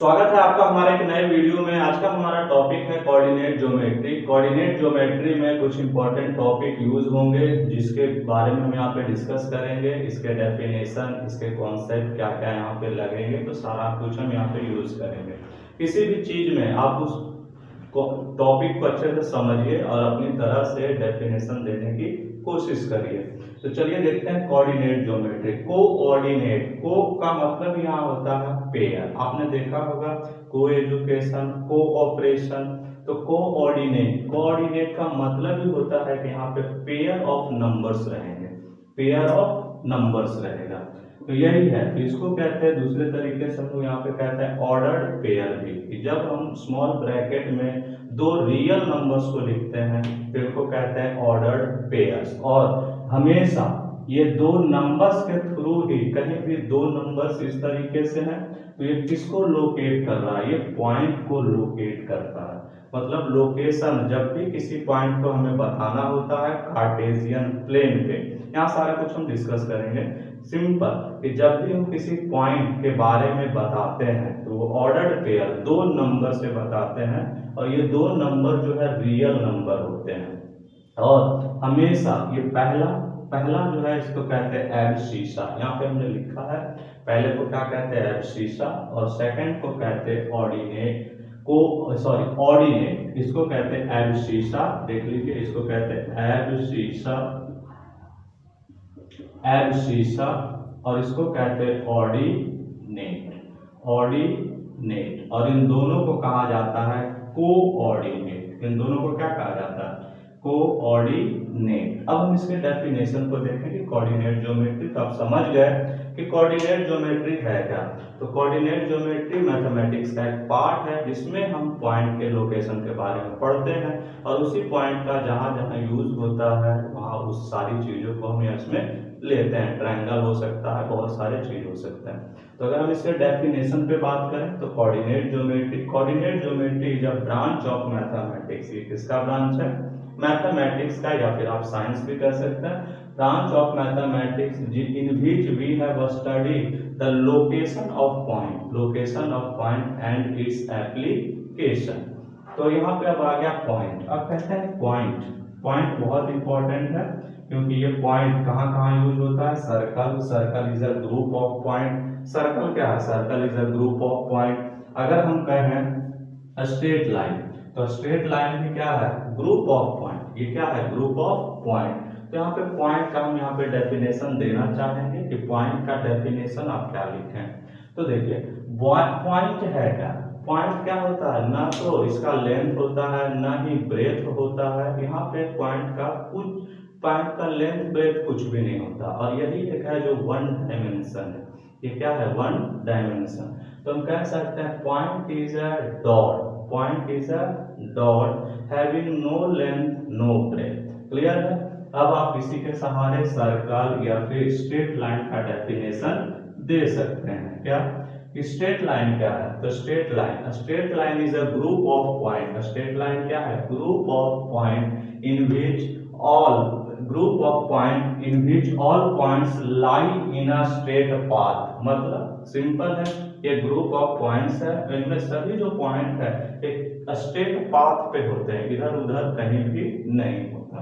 स्वागत है आपका हमारे एक नए वीडियो में। आज का हमारा टॉपिक है कोऑर्डिनेट ज्योमेट्री। कोऑर्डिनेट ज्योमेट्री में कुछ इंपॉर्टेंट टॉपिक यूज होंगे जिसके बारे में हम यहाँ पे डिस्कस करेंगे। इसके डेफिनेशन, इसके कॉन्सेप्ट क्या क्या यहाँ पे लगेंगे, तो सारा कुछ हम यहाँ पे यूज करेंगे। किसी भी चीज में आप उस टॉपिक को अच्छे से समझिए और अपनी तरह से डेफिनेशन देने की कोशिश करिए। तो चलिए देखते हैं कोऑर्डिनेट ज्योमेट्री। कोऑर्डिनेट, को का मतलब यहाँ होता है पेयर। आपने देखा होगा को एजुकेशन, कोऑपरेशन। तो कोऑर्डिनेट, कोऑर्डिनेट का मतलब ही होता है कि यहाँ पे पेयर ऑफ नंबर्स रहेंगे, पेयर ऑफ नंबर्स रहेगा। तो यही है, तो इसको कहते हैं दूसरे तरीके से हम लोग यहाँ पे कहते हैं ऑर्डर्ड पेयर भी। जब हम स्मॉल ब्रैकेट में दो रियल नंबर्स को लिखते हैं तो इनको कहते हैं ऑर्डर्ड पेयर्स। और हमेशा ये दो नंबर्स के थ्रू ही, कहीं भी दो नंबर्स इस तरीके से हैं तो ये किसको लोकेट कर रहा है, ये पॉइंट को लोकेट करता है। मतलब लोकेशन, जब भी किसी पॉइंट को हमें बताना होता है कार्टेशियन प्लेन पे, यहाँ सारा कुछ हम डिस्कस करेंगे। सिंपल कि जब भी हम किसी पॉइंट के बारे में बताते हैं तो वो ऑर्डर्ड पेयर दो नंबर से बताते हैं और ये दो नंबर जो है रियल नंबर होते हैं। और हमेशा ये पहला जो है इसको कहते हैं एब्सिसा। यहाँ पे हमने लिखा है पहले को क्या कहते हैं, एब्सिसा, और सेकंड को कहते हैं ऑर्डिनेट ऑर्डिनेट, इसको कहते हैं एब्सिसा। देख लीजिए, इसको कहते हैं एब्सिसा, एब्सिसा, और इसको कहते हैं ऑर्डिनेट, ऑर्डिनेट। और इन दोनों को कहा जाता है कोऑर्डिनेट। इन दोनों को क्या कहा जाता है, कोऑर्डिनेट। अब हम इसके डेफिनेशन को देखें कि कोऑर्डिनेट ज्योमेट्री, तो आप समझ गए कि कोऑर्डिनेट ज्योमेट्री है क्या। तो कोऑर्डिनेट ज्योमेट्री मैथमेटिक्स का एक पार्ट है जिसमें हम पॉइंट के लोकेशन के बारे में पढ़ते हैं और उसी पॉइंट का जहां जहां यूज होता है वहां उस सारी चीजों को हम इसमें लेते हैं। ट्रायंगल हो सकता है, बहुत सारे चीज हो सकते हैं। तो अगर हम इसके डेफिनेशन पे बात करें तो coordinate geometry, coordinate geometry is a branch of mathematics. ये किसका ब्रांच है, मैथमेटिक्स का, या फिर आप साइंस भी कर सकते हैं। Branch of mathematics in which we have studied the location of point, location of point and its application. तो यहाँ पे अब आ गया पॉइंट। अब कहते हैं पॉइंट, पॉइंट बहुत इंपॉर्टेंट है क्योंकि ये पॉइंट कहाँ कहाँ यूज होता है। Circle, circle is a group of point. Circle क्या है, circle is a group of point. अगर हम कहें स्ट्रेट लाइन, तो स्ट्रेट लाइन भी क्या है, ग्रुप ऑफ पॉइंट। ये क्या है, ग्रुप ऑफ पॉइंट। तो यहाँ पे पॉइंट का हम यहाँ पे डेफिनेशन देना चाहेंगे कि पॉइंट का डेफिनेशन आप क्या लिखें। तो देखिए पॉइंट है क्या, पॉइंट क्या होता है, ना तो इसका लेंथ होता है ना ही ब्रेथ होता है। यहाँ पे पॉइंट का लेंथ ब्रेथ कुछ भी नहीं होता और यही एक है जो वन डायमेंशन है। ये क्या है, वन डायमेंशन। तो हम कह सकते हैं point is a dot, point is a dot having no length no breath. Clear है। अब आप इसी के सहारे सर्कल या फिर स्ट्रेट लाइन का डेफिनेशन दे सकते हैं। क्या, स्ट्रेट लाइन क्या है, तो straight line is a group of point. Straight line क्या है, group of point in which all in which all points lie in a straight path। मतलब सिंपल है, ये ग्रुप ऑफ पॉइंट्स है, इनमें सभी जो पॉइंट है एक स्ट्रेट पाथ पे होते हैं, इधर उधर कहीं भी नहीं होता।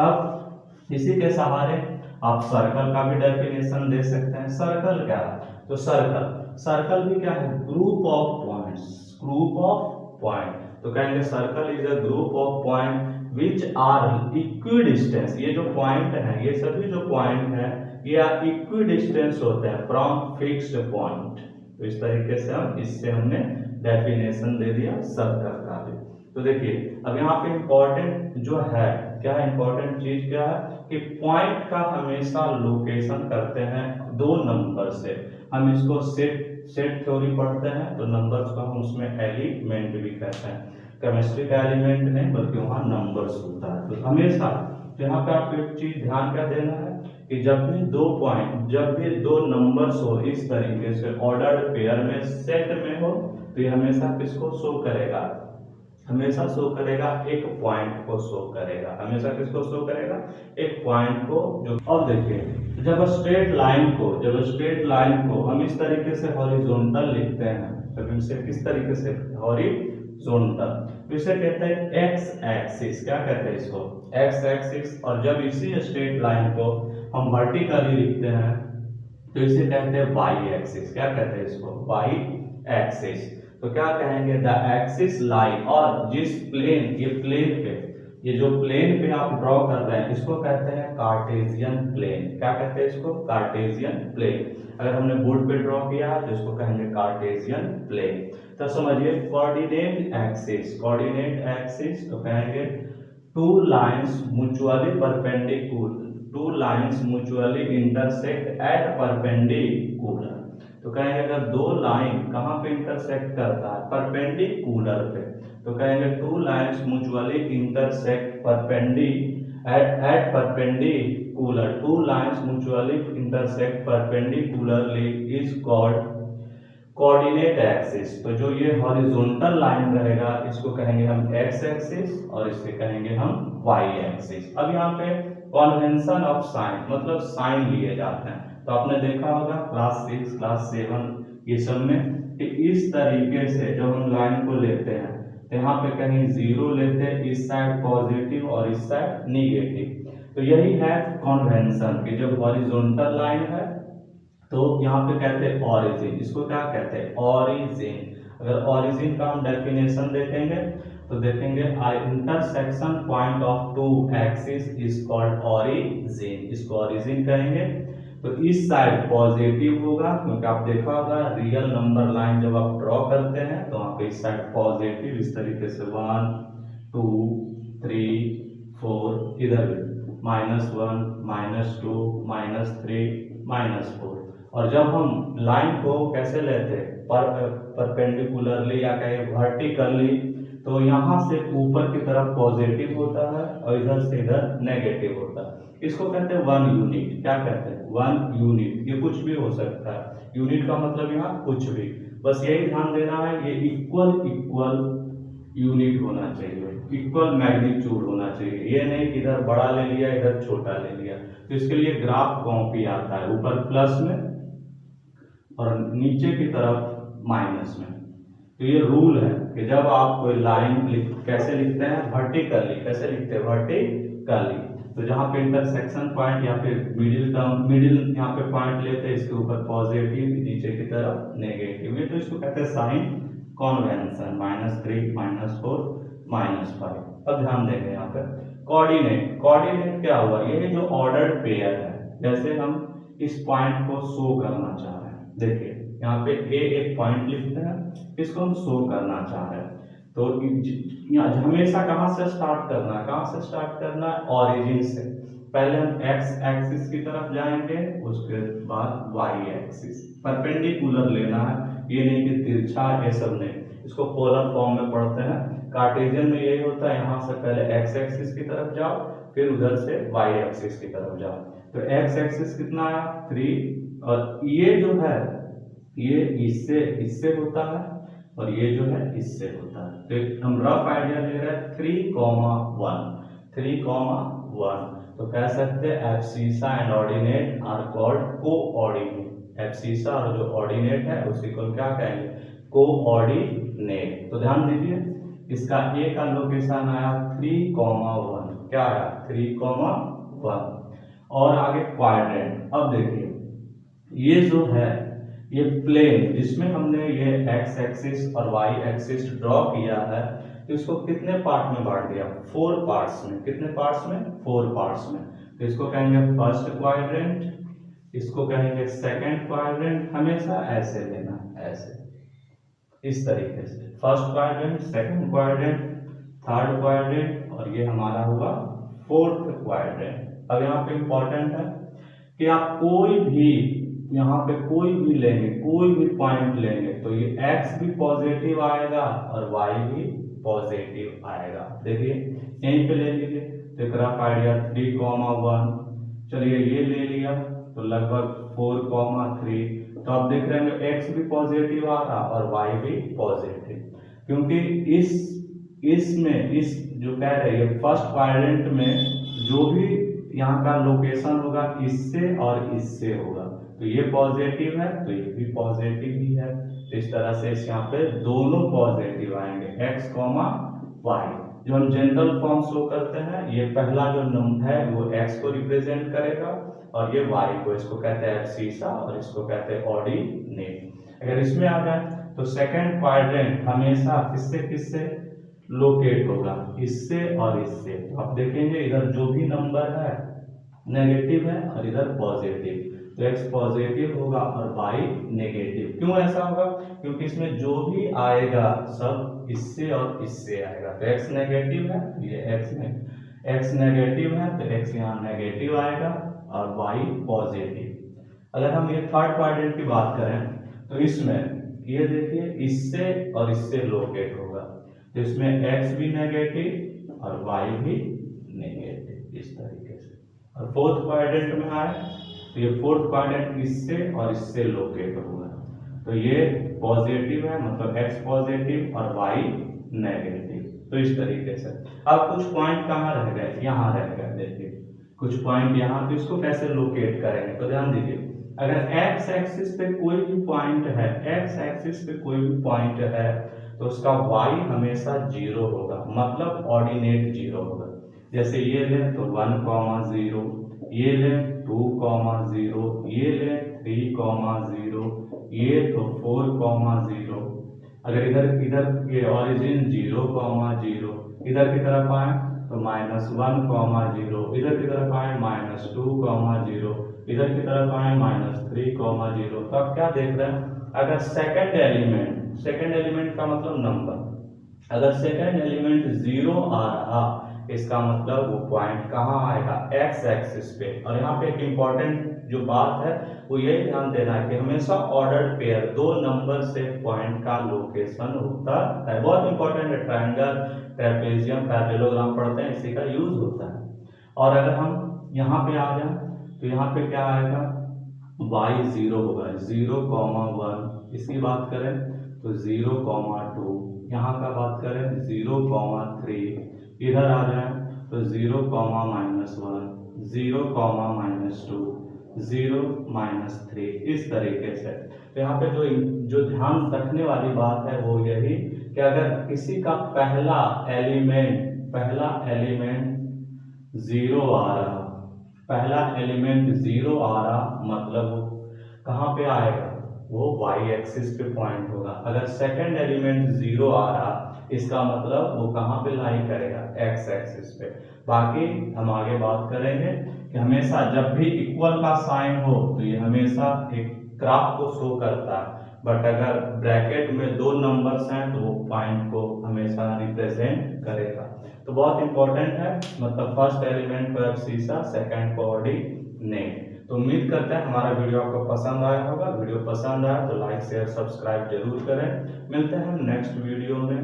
अब इसी के सहारे आप सर्कल का भी डेफिनेशन दे सकते हैं। सर्कल क्या है, तो सर्कल भी क्या है, group of points, group of point. तो कहेंगे circle is a group of point which are equidistance. ये जो पॉइंट है, ये सभी जो पॉइंट है ये इक्विडिस्टेंस होते हैं फ्रॉम फिक्स्ड पॉइंट। तो इस तरीके से इससे हमने डेफिनेशन दे दिया सर्कल का भी। तो देखिए अब यहाँ पे इंपॉर्टेंट जो है, क्या इंपॉर्टेंट चीज क्या है कि पॉइंट का हमेशा लोकेशन करते हैं दो नंबर से। हम इसको सेट थ्योरी पढ़ते हैं तो नंबर्स को हम उसमें एलिमेंट भी कहते हैं। केमिस्ट्री का एलिमेंट नहीं बल्कि वहां नंबर्स होता है। तो हमेशा यहाँ पे आपको एक चीज ध्यान क्या देना है कि जब भी दो नंबर्स हो इस तरीके से ऑर्डर्ड पेयर में सेट में हो तो ये हमेशा किसको शो करेगा, हमेशा शो करेगा एक पॉइंट को शो करेगा। हमेशा किसको शो करेगा, एक पॉइंट को। जो अब देखिए जब स्ट्रेट लाइन को हम इस तरीके से हॉरिजॉन्टल लिखते हैं तो इसे किस तरीके से हॉरिजॉन्टल। इसे कहते हैं एक्स एक्सिस, क्या कहते हैं इसको, एक्स एक्सिस। और जब इसी स्ट्रेट लाइन को हम वर्टिकली लिखते हैं तो इसे कहते हैं वाई एक्सिस। क्या कहते हैं इसको, वाई एक्सिस। तो क्या कहेंगे, द एक्सिस लाइन, और जिस प्लेन, ये प्लेन पे, ये जो प्लेन पे आप ड्रॉ कर रहे हैं इसको कहते हैं कार्टेशियन प्लेन। क्या कहते हैं इसको, कार्टेशियन प्लेन। अगर हमने बोर्ड पे ड्रॉ किया है तो इसको कहेंगे कार्टेशियन प्लेन। तो समझिए कोऑर्डिनेट एक्सिस, कोऑर्डिनेट एक्सिस तो कहेंगे two lines mutually perpendicular, two lines mutually intersect at perpendicular. तो कहेंगे अगर दो लाइन कहाँ पे इंटरसेक्ट करता है, परपेंडिकुलर पे, तो कहेंगे टू लाइंस म्यूचुअली इंटरसेक्ट परपेंडी at perpendicular, two lines mutually intersect perpendicularly is called coordinate axis. तो जो ये हॉरिजॉन्टल लाइन रहेगा इसको कहेंगे हम एक्स एक्सिस और इसे कहेंगे हम वाई एक्सिस। अब यहाँ पे कन्वेंशन ऑफ साइन, मतलब साइन लिए जाते हैं। तो आपने देखा होगा क्लास 6 क्लास 7 ये सब में कि इस तरीके से जब हम लाइन को लेते हैं तो यहाँ पे कहीं जीरो लेते हैं, इस साइड पॉजिटिव और इस साइड निगेटिव। तो यही है कन्वेंशन कि जब हॉरिजॉन्टल लाइन है तो यहाँ पे कहते हैं ऑरिजिन, इसको क्या कहते हैं, ऑरिजिन। अगर ऑरिजिन का हम डेफिनेशन देखेंगे तो देखेंगे intersection point of two axis is called origin, इसको ऑरिजिन कहेंगे। तो इस साइड पॉजिटिव होगा क्योंकि आप देखा होगा रियल नंबर लाइन जब आप ड्रॉ करते हैं तो वहाँ पे इस साइड पॉजिटिव, इस तरीके से 1 2 3 4, इधर -1 -2 -3 -4। और जब हम लाइन को कैसे लेते हैं, परपेंडिकुलरली या कहें वर्टिकली, तो यहाँ से ऊपर की तरफ पॉजिटिव होता है और इधर से इधर नेगेटिव होता है। इसको कहते हैं वन यूनिट। क्या कहते हैं, वन यूनिट। ये कुछ भी हो सकता है, यूनिट का मतलब यहाँ कुछ भी, बस यही ध्यान देना है ये इक्वल यूनिट होना चाहिए, इक्वल मैग्नीट्यूड होना चाहिए। ये नहीं कि इधर बड़ा ले लिया इधर छोटा ले लिया। तो इसके लिए ग्राफ कॉपी आता है, ऊपर प्लस में और नीचे की तरफ माइनस में। तो ये रूल है कि जब आप कोई लाइन कैसे लिखते हैं, वर्टिकली। कैसे लिखते हैं, वर्टिकली। तो जहाँ पे इंटरसेक्शन पॉइंट या फिर मिडिल यहाँ पे पॉइंट लेते हैं, इसके ऊपर पॉजिटिव, नीचे की तरफ नेगेटिव। ये तो इसको कहते हैं साइन कन्वेंशन, -3 -4 -5। अब ध्यान देंगे यहाँ पे कोऑर्डिनेट। कोऑर्डिनेट क्या हुआ, ये जो ऑर्डर्ड पेयर है, जैसे हम इस पॉइंट को शो करना चाह रहे हैं, देखिए यहाँ पे एक पॉइंट लिखते हैं, इसको हम शो करना चाह रहे हैं। तो हमेशा कहाँ से स्टार्ट करना है, कहाँ से स्टार्ट करना है, ऑरिजिन से। पहले हम एक्स एक्सिस की तरफ जाएंगे, उसके बाद वाई एक्सिस, परपेंडिकुलर लेना है, ये नहीं कि तिरछा, ये सब नहीं। इसको पोलर फॉर्म में पढ़ते हैं। कार्टेशियन में यही होता है, यहाँ से पहले एक्स एक्सिस की तरफ जाओ, फिर उधर से वाई एक्सिस की तरफ जाओ। तो एक्स एक्सिस कितना आया 3, और ये जो है ये इससे होता है और ये जो है इससे होता है। तो हम रफ आइडिया ले रहे हैं 3,1 तो कह सकते हैं abscissa and ordinate are called coordinate. Abscissa और जो ऑर्डिनेट है उसी को क्या कहेंगे, कोऑर्डिनेट। तो ध्यान दीजिए इसका ए का लोकेशन आया 3,1, क्या आया 3,1। और आगे क्वाड्रेंट। अब देखिए ये जो है ये प्लेन जिसमें हमने ये एक्स एक्सिस और वाई एक्सिस ड्रॉ किया है, तो इसको कितने पार्ट में बांट दिया, 4 पार्ट्स में। कितने पार्ट्स में, 4 पार्ट्स में। तो इसको कहेंगे फर्स्ट क्वाड्रेंट, इसको कहेंगे सेकंड क्वाड्रेंट। हमेशा ऐसे लेना, ऐसे इस तरीके से, first quadrant, second quadrant, third quadrant, और ये हमारा हुआ फोर्थ क्वाड्रेंट। अब यहाँ पे इंपॉर्टेंट है कि आप कोई भी यहाँ पे कोई भी लेंगे, कोई भी पॉइंट लेंगे, तो ये x भी पॉजिटिव आएगा और y भी पॉजिटिव आएगा। देखिए यहीं पे ले लीजिए, तो एक रफ आइडिया 3,1। चलिए ये ले लिया तो लगभग 4,3। तो आप देख रहे हैं x भी पॉजिटिव आ रहा और y भी पॉजिटिव, क्योंकि इस जो कह रहे हैं फर्स्ट क्वाड्रेंट में जो भी यहाँ का लोकेशन होगा इससे और इससे होगा। तो ये पॉजिटिव है तो ये भी पॉजिटिव ही है। तो इस तरह से इस यहाँ पे दोनों पॉजिटिव आएंगे, x, y। जो हम जनरल फॉर्म शो करते हैं, ये पहला जो नंबर है वो x को रिप्रेजेंट करेगा और ये y को, इसको कहते हैं एब्सिसा और इसको कहते हैं ऑर्डिनेट। अगर इसमें आ जाए तो सेकंड क्वाड्रेंट हमेशा किससे लोकेट होगा, इससे और इससे। तो आप देखेंगे इधर जो भी नंबर है नेगेटिव है और इधर पॉजिटिव, तो x पॉजिटिव होगा और y नेगेटिव। क्यों ऐसा होगा? क्योंकि इसमें जो भी आएगा सब इससे और इससे आएगा। तो x नेगेटिव है तो ये x नेगेटिव है तो x यहाँ नेगेटिव आएगा और y पॉजिटिव। अगर हम ये थर्ड क्वाड्रेंट की बात करें तो इसमें ये देखिए इससे और इससे लोकेट होगा, तो इसमें x भी नेगेटिव और y भी नेगेटिव, इस तरीके से। और फोर्थ क्वाड्रेंट में आए तो ये फोर्थ क्वाड्रेंट इससे और इससे लोकेट होगा, तो ये पॉजिटिव है, मतलब x पॉजिटिव और y नेगेटिव। तो इस तरीके से अब कुछ पॉइंट कहाँ रह गए, यहाँ रह गए। देखिए कुछ पॉइंट यहाँ, तो इसको कैसे लोकेट करेंगे? तो ध्यान दीजिए, अगर x एक्सिस पे कोई भी पॉइंट है, x एक्सिस पे कोई भी पॉइंट है तो उसका y हमेशा 0 होगा, मतलब ऑर्डिनेट 0 होगा। जैसे ये लें तो 1, 0, ये लें 2, 0, ये लें 3, 0, ये तो 4, 0। अगर इधर ये ऑरिजिन 0, 0, इधर की तरफ आए तो -1, 0, इधर की तरफ आए -2, 0, इधर की तरफ आए -3, 0। तो आप क्या देख रहे हैं? अगर सेकंड एलिमेंट का मतलब नंबर, अगर सेकंड एलिमेंट 0 आ रहा, इसका मतलब वो पॉइंट कहाँ आएगा, x एक्सिस पे। और यहाँ पे एक इम्पॉर्टेंट जो बात है वो ये ध्यान देना है कि हमेशा ऑर्डर्ड पेयर, दो नंबर से पॉइंट का लोकेशन होता है। बहुत इंपॉर्टेंट है, ट्रायंगल, ट्रेपेजियम, पैरेललोग्राम पढ़ते हैं, इसी का यूज होता है। और अगर हम यहाँ पे आ जाए तो यहाँ पे क्या आएगा, y 0 होगा, 0, 1। इसकी बात करें तो 0, 2। यहाँ का बात करें 0, 3। इधर आ जाए तो 0, -1, 0, -2, 0, -3, इस तरीके से। तो यहाँ पे जो ध्यान रखने वाली बात है वो यही कि अगर किसी का पहला एलिमेंट 0 आ रहा, मतलब वो कहाँ पे आएगा, वो y एक्सिस पे पॉइंट होगा। अगर सेकंड एलिमेंट 0 आ रहा, इसका मतलब वो कहाँ पे लाई करेगा, x एक्सिस पे। बाकी हम आगे बात करेंगे कि हमेशा जब भी इक्वल का साइन हो तो ये हमेशा एक ग्राफ को शो करता है, बट अगर ब्रैकेट में दो नंबर्स हैं तो वो पॉइंट को हमेशा रिप्रेजेंट करेगा। तो बहुत इंपॉर्टेंट है, मतलब फर्स्ट एलिमेंट को एब्सिसा, सेकंड को ऑर्डिनेट। तो उम्मीद करते हैं हमारा वीडियो आपको पसंद आया होगा। वीडियो पसंद आया तो लाइक, शेयर, सब्सक्राइब जरूर करें। मिलते हैं नेक्स्ट वीडियो में।